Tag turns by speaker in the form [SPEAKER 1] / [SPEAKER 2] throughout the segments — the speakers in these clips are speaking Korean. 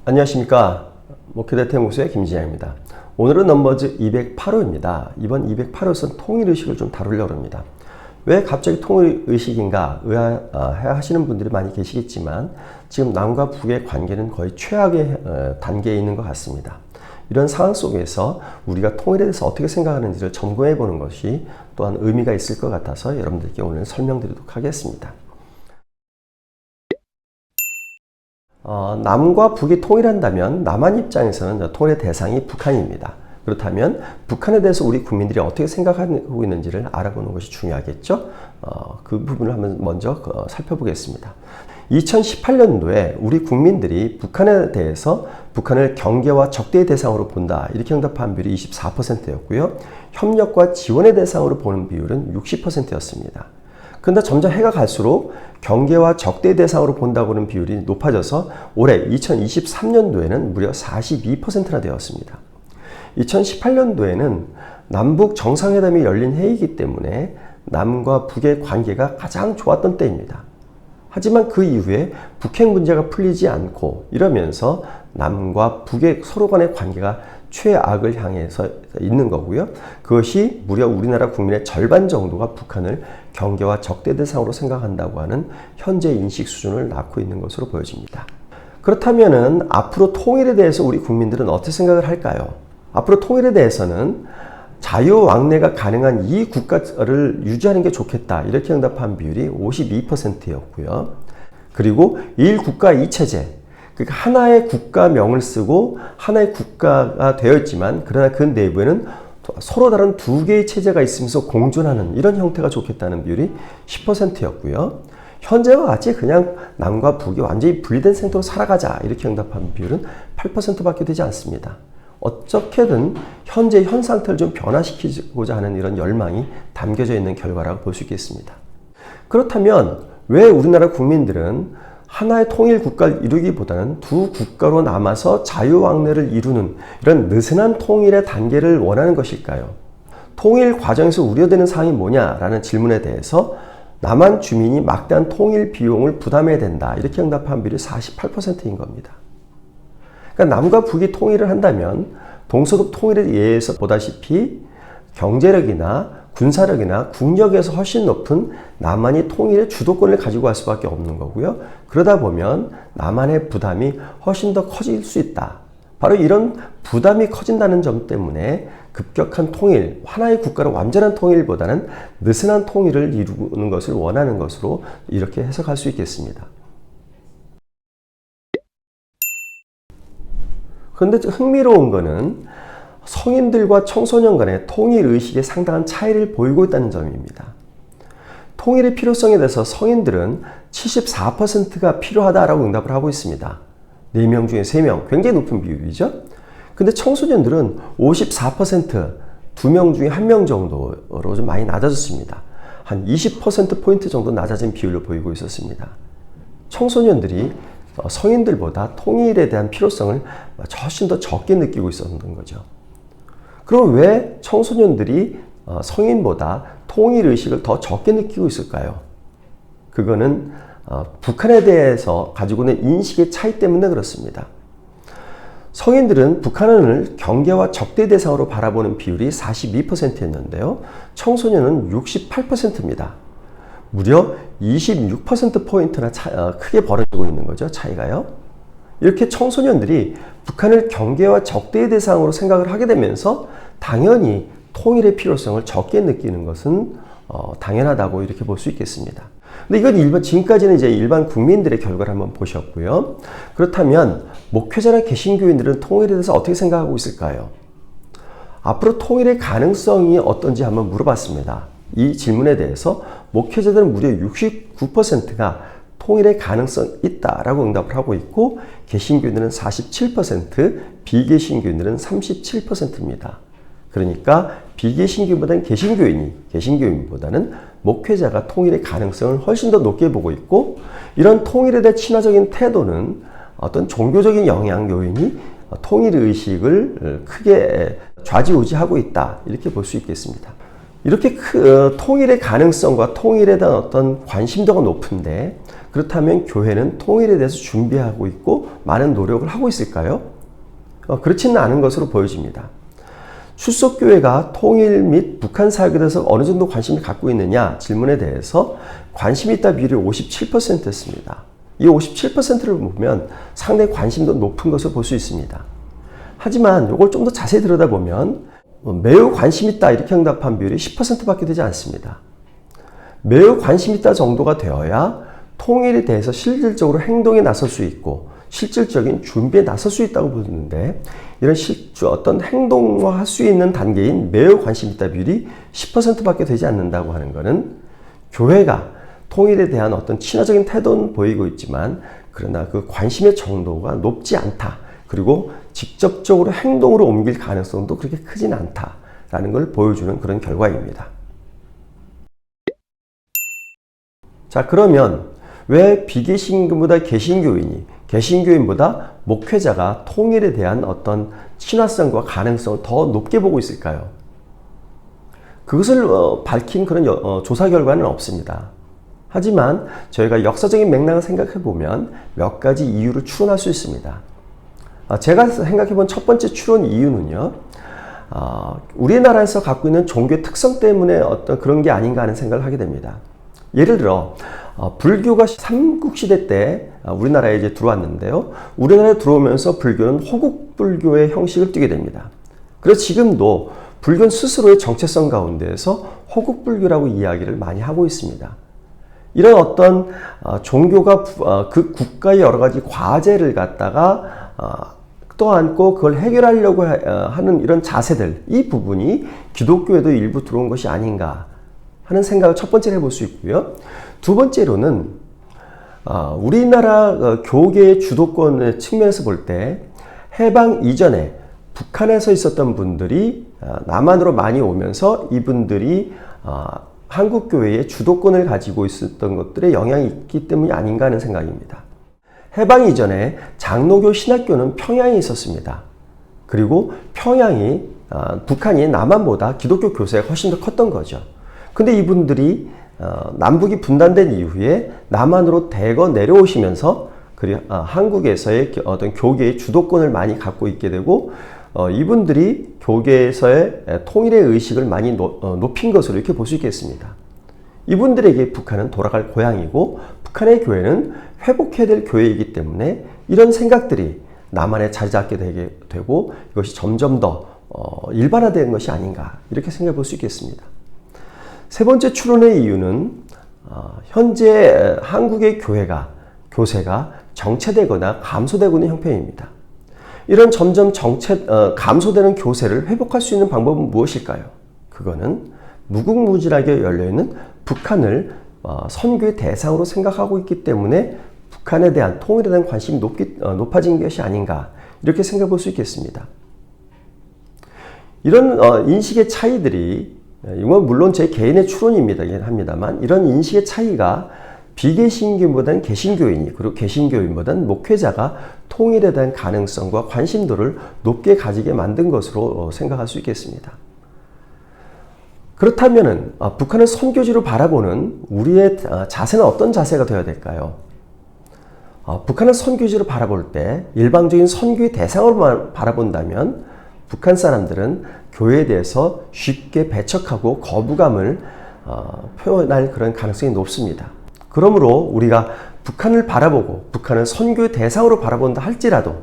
[SPEAKER 1] 안녕하십니까. 목회대 목수의 김진양입니다. 오늘은 넘버즈 208호입니다. 이번 208호에서는 통일의식을 좀 다루려고 합니다. 왜 갑자기 통일의식인가 의아해하시는 분들이 많이 계시겠지만 지금 남과 북의 관계는 거의 최악의 단계에 있는 것 같습니다. 이런 상황 속에서 우리가 통일에 대해서 어떻게 생각하는지를 점검해 보는 것이 또한 의미가 있을 것 같아서 여러분들께 오늘 설명드리도록 하겠습니다. 남과 북이 통일한다면 남한 입장에서는 통일의 대상이 북한입니다. 그렇다면 북한에 대해서 우리 국민들이 어떻게 생각하고 있는지를 알아보는 것이 중요하겠죠? 그 부분을 한번 먼저 살펴보겠습니다. 2018년도에 우리 국민들이 북한에 대해서 북한을 경계와 적대의 대상으로 본다 이렇게 응답한 비율이 24%였고요. 협력과 지원의 대상으로 보는 비율은 60%였습니다. 그런데 점점 해가 갈수록 경계와 적대 대상으로 본다고는 비율이 높아져서 올해 2023년도에는 무려 42%나 되었습니다. 2018년도에는 남북 정상회담이 열린 해이기 때문에 남과 북의 관계가 가장 좋았던 때입니다. 하지만 그 이후에 북핵 문제가 풀리지 않고 이러면서 남과 북의 서로 간의 관계가 최악을 향해서 있는 거고요. 그것이 무려 우리나라 국민의 절반 정도가 북한을 경계와 적대 대상으로 생각한다고 하는 현재 인식 수준을 낳고 있는 것으로 보여집니다. 그렇다면은 앞으로 통일에 대해서 우리 국민들은 어떻게 생각을 할까요? 앞으로 통일에 대해서는 자유왕래가 가능한 이 국가를 유지하는 게 좋겠다 이렇게 응답한 비율이 52%였고요. 그리고 1국가 2체제, 그러니까 하나의 국가명을 쓰고 하나의 국가가 되어 있지만 그러나 그 내부에는 서로 다른 두 개의 체제가 있으면서 공존하는 이런 형태가 좋겠다는 비율이 10%였고요. 현재와 같이 그냥 남과 북이 완전히 분리된 상태로 살아가자 이렇게 응답한 비율은 8%밖에 되지 않습니다. 어떻게든 현재 현 상태를 좀 변화시키고자 하는 이런 열망이 담겨져 있는 결과라고 볼 수 있겠습니다. 그렇다면 왜 우리나라 국민들은 하나의 통일 국가를 이루기보다는 두 국가로 남아서 자유왕래를 이루는 이런 느슨한 통일의 단계를 원하는 것일까요? 통일 과정에서 우려되는 사항이 뭐냐라는 질문에 대해서 남한 주민이 막대한 통일 비용을 부담해야 된다 이렇게 응답한 비율이 48%인 겁니다. 그러니까 남과 북이 통일을 한다면 동서독 통일에 의해서 보다시피 경제력이나 군사력이나 국력에서 훨씬 높은 남한이 통일의 주도권을 가지고 갈 수밖에 없는 거고요. 그러다 보면 남한의 부담이 훨씬 더 커질 수 있다. 바로 이런 부담이 커진다는 점 때문에 급격한 통일, 하나의 국가로 완전한 통일보다는 느슨한 통일을 이루는 것을 원하는 것으로 이렇게 해석할 수 있겠습니다. 그런데 흥미로운 거는 성인들과 청소년 간의 통일의식에 상당한 차이를 보이고 있다는 점입니다. 통일의 필요성에 대해서 성인들은 74%가 필요하다라고 응답을 하고 있습니다. 4명 중에 3명, 굉장히 높은 비율이죠. 근데 청소년들은 54%, 2명 중에 1명 정도로 좀 많이 낮아졌습니다. 한 20%포인트 정도 낮아진 비율로 보이고 있었습니다. 청소년들이 성인들보다 통일에 대한 필요성을 훨씬 더 적게 느끼고 있었던 거죠. 그럼 왜 청소년들이 성인보다 통일의식을 더 적게 느끼고 있을까요? 그거는 북한에 대해서 가지고 있는 인식의 차이 때문에 그렇습니다. 성인들은 북한을 경계와 적대 대상으로 바라보는 비율이 42%였는데요. 청소년은 68%입니다. 무려 26%포인트나 크게 벌어지고 있는 거죠. 차이가요. 이렇게 청소년들이 북한을 경계와 적대의 대상으로 생각을 하게 되면서 당연히 통일의 필요성을 적게 느끼는 것은 당연하다고 이렇게 볼 수 있겠습니다. 근데 이건 지금까지는 이제 일반 국민들의 결과를 한번 보셨고요. 그렇다면 목회자나 개신교인들은 통일에 대해서 어떻게 생각하고 있을까요? 앞으로 통일의 가능성이 어떤지 한번 물어봤습니다. 이 질문에 대해서 목회자들은 무려 69%가 통일의 가능성이 있다라고 응답을 하고 있고 개신교인들은 47%, 비개신교인들은 37%입니다. 그러니까 비개신교인보다는 개신교인보다는 목회자가 통일의 가능성을 훨씬 더 높게 보고 있고 이런 통일에 대한 친화적인 태도는 어떤 종교적인 영향 요인이 통일의식을 크게 좌지우지하고 있다 이렇게 볼 수 있겠습니다. 이렇게 통일의 가능성과 통일에 대한 어떤 관심도가 높은데, 그렇다면 교회는 통일에 대해서 준비하고 있고 많은 노력을 하고 있을까요? 그렇지는 않은 것으로 보여집니다. 출석교회가 통일 및 북한 사역에 대해서 어느 정도 관심을 갖고 있느냐 질문에 대해서 관심이 있다 비율이 57%였습니다. 이 57%를 보면 상당히 관심도 높은 것을 볼 수 있습니다. 하지만 이걸 좀 더 자세히 들여다보면 매우 관심 있다 이렇게 응답한 비율이 10%밖에 되지 않습니다. 매우 관심 있다 정도가 되어야 통일에 대해서 실질적으로 행동에 나설 수 있고 실질적인 준비에 나설 수 있다고 보는데, 이런 어떤 행동화할 수 있는 단계인 매우 관심 있다 비율이 10%밖에 되지 않는다고 하는 것은 교회가 통일에 대한 어떤 친화적인 태도는 보이고 있지만 그러나 그 관심의 정도가 높지 않다. 그리고 직접적으로 행동으로 옮길 가능성도 그렇게 크진 않다라는 걸 보여주는 그런 결과입니다. 자, 그러면 왜 비개신교인보다 개신교인보다 목회자가 통일에 대한 어떤 친화성과 가능성을 더 높게 보고 있을까요? 그것을 밝힌 그런 조사 결과는 없습니다. 하지만 저희가 역사적인 맥락을 생각해 보면 몇 가지 이유를 추론할 수 있습니다. 제가 생각해 본 첫 번째 추론 이유는요, 우리나라에서 갖고 있는 종교의 특성 때문에 어떤 그런 게 아닌가 하는 생각을 하게 됩니다. 예를 들어 불교가 삼국시대 때 우리나라에 이제 들어왔는데요. 우리나라에 들어오면서 불교는 호국 불교의 형식을 띠게 됩니다. 그래서 지금도 불교는 스스로의 정체성 가운데에서 호국 불교라고 이야기를 많이 하고 있습니다. 이런 어떤 종교가 그 국가의 여러 가지 과제를 갖다가 떠안고 그걸 해결하려고 하는 이런 자세들, 이 부분이 기독교에도 일부 들어온 것이 아닌가 하는 생각을 첫 번째로 해볼 수 있고요. 두 번째로는 우리나라 교계의 주도권의 측면에서 볼 때 해방 이전에 북한에서 있었던 분들이 남한으로 많이 오면서 이분들이 한국교회의 주도권을 가지고 있었던 것들에 영향이 있기 때문이 아닌가 하는 생각입니다. 해방 이전에 장로교 신학교는 평양에 있었습니다. 그리고 북한이 남한보다 기독교 교세가 훨씬 더 컸던 거죠. 근데 이분들이 남북이 분단된 이후에 남한으로 대거 내려오시면서 한국에서의 어떤 교계의 주도권을 많이 갖고 있게 되고 이분들이 교계에서의 통일의 의식을 많이 높인 것으로 이렇게 볼 수 있겠습니다. 이분들에게 북한은 돌아갈 고향이고 북한의 교회는 회복해야 될 교회이기 때문에 이런 생각들이 남한에 자리 잡게 되고 이것이 점점 더 일반화된 것이 아닌가 이렇게 생각해 볼 수 있겠습니다. 세 번째 추론의 이유는 현재 한국의 교세가 정체되거나 감소되고 있는 형편입니다. 이런 점점 감소되는 교세를 회복할 수 있는 방법은 무엇일까요? 그거는 무궁무진하게 열려있는 북한을 선교의 대상으로 생각하고 있기 때문에 북한에 대한 통일에 대한 관심이 높아진 것이 아닌가 이렇게 생각해 볼 수 있겠습니다. 이런 인식의 차이들이, 이건 물론 제 개인의 추론입니다. 합니다만 이런 인식의 차이가 비개신교인보다는 개신교인이, 그리고 개신교인보다는 목회자가 통일에 대한 가능성과 관심도를 높게 가지게 만든 것으로 생각할 수 있겠습니다. 그렇다면 북한을 선교지로 바라보는 우리의 자세는 어떤 자세가 되어야 될까요? 북한을 선교지로 바라볼 때 일방적인 선교의 대상으로 바라본다면 북한 사람들은 교회에 대해서 쉽게 배척하고 거부감을 표현할 그런 가능성이 높습니다. 그러므로 우리가 북한을 바라보고 북한을 선교의 대상으로 바라본다 할지라도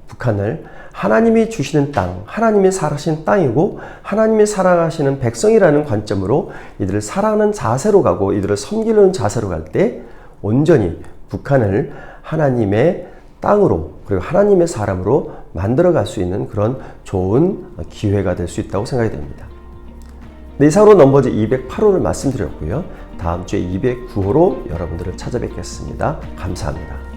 [SPEAKER 1] 북한을 하나님이 주시는 땅, 하나님이 살아가시는 땅이고 하나님이 살아가시는 백성이라는 관점으로 이들을 사랑하는 자세로 가고 이들을 섬기려는 자세로 갈 때 온전히 북한을 하나님의 땅으로 그리고 하나님의 사람으로 만들어갈 수 있는 그런 좋은 기회가 될 수 있다고 생각이 됩니다. 네, 이상으로 넘버즈 208호를 말씀드렸고요. 다음 주에 209호로 여러분들을 찾아뵙겠습니다. 감사합니다.